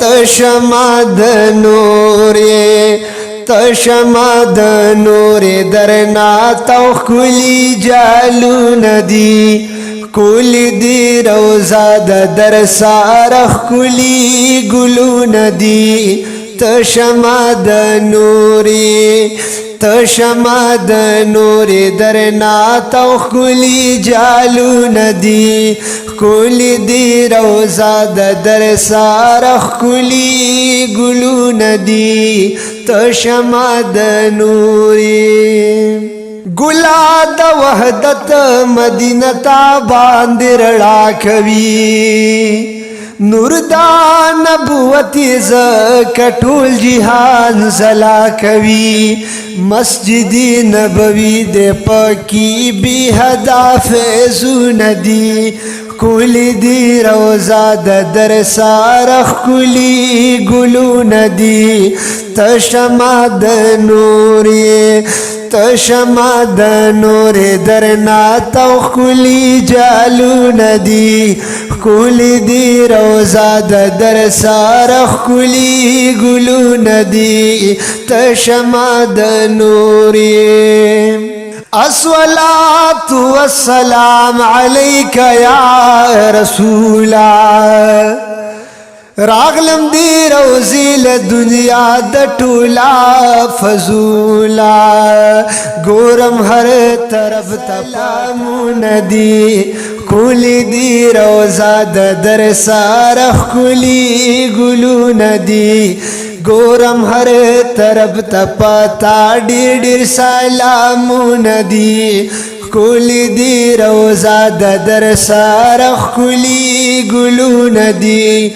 تشمد نوره تشمد نوره درنا تو کلی جالو ندی کلی دی روزا در سارخ کلی گلو ندی تشمد نوره تشمد نوره درنا تو کلی جالو ندی کلی دی روزا در سارخ کلی گلو ندی تشمد نوری گلا د وحدت مدینه تا باندې رڼا کوي نور دا نبوت ز کټول جهان زلا کوي مسجد نبوی د پاکی بی هدف زندی کلی دی روزا در سارخ کلی گلو ندی تشمد نوری تشمد نوری درنا تو کلی جالو ندی کلی دی روزا در سارخ کلی گلو ندی تشمد نوری الصلاة والسلام عليك يا رسولا راغلم دی روزی لدنیا د ټولا فضولا گورم هر طرف تپامون دی کلی دی روزا در سارخ کلی گلو ندی گورم هر طرف تپتا ډیر ډیر سلامون دی کلی دی روزا در سارخ کلی گلو ندی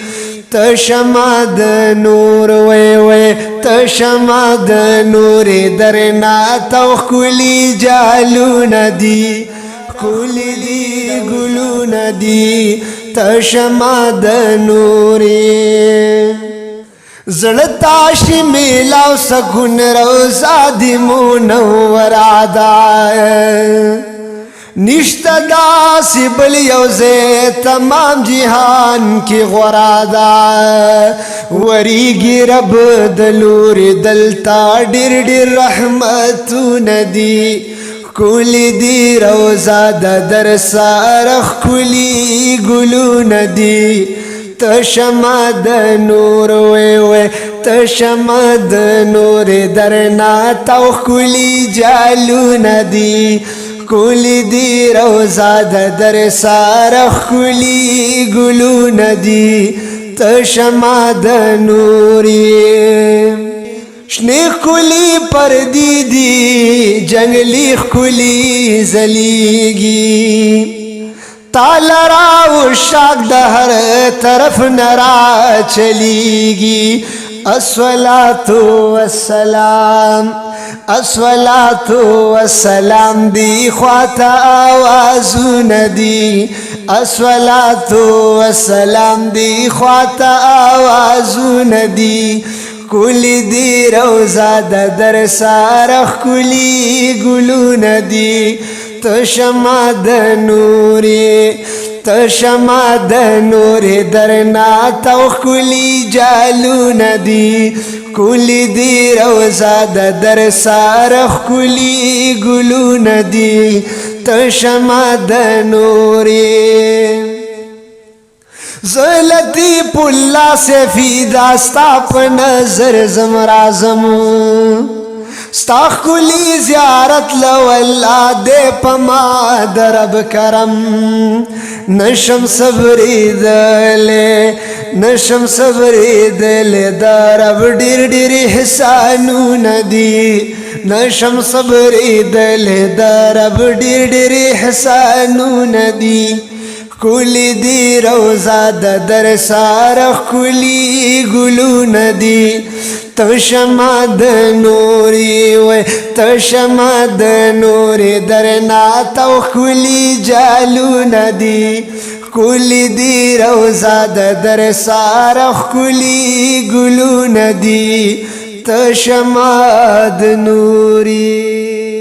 تشمد نور وی وی تشمد نور درنا تو کلی جالو ندی کلی دی گلو ندی تشمد نوری زړتاشي میلاو سکون روزا دی منورا دا نشتا داسی بل یوزے تمام جہان کی غورا دا وریگی رب دلور دلتا ڈر ڈر رحمتو ندی کلی دی روزا در سارخ کلی گلو ندی تشمد نور وی وی تشمد نور درنا تو کلی جالو ندی کلی دی روزا در سارخ کلی گلو ندی تشمد نوری شنیخ کلی پردیدی جنگلیخ کلی زلیگی تالرا و شاک دہر طرف نرا چلیگی الصلاة والسلام الصلاة والسلام دی خواتا آوازو ندی الصلاة والسلام دی خواتا آوازو ندی کلی دی روزا در سارخ کلی گلو ندی تشمد نوری تشمد نوری درنا تو کلی جالو ندی کلی دی روزا در سارخ کلی گلو ندی تشمد نوری زلتی پلا سے فیدا ستا پا نظر زمرازم ستا کلی زیارت لو اللہ دے پما درب کرم نشم صبری دلے نشم صبری دلے درب ڈیر ڈیر حسانو ندی نشم صبری دلے درب ڈیر ڈیر حسانو ندی کلی دی روزا در سارخ کلی گلو ندی تشمد نوری وی تشمد نوری درنا تو کلی جالو ندی کلی دی روزا در سارخ کلی گلو ندی تشمد نوری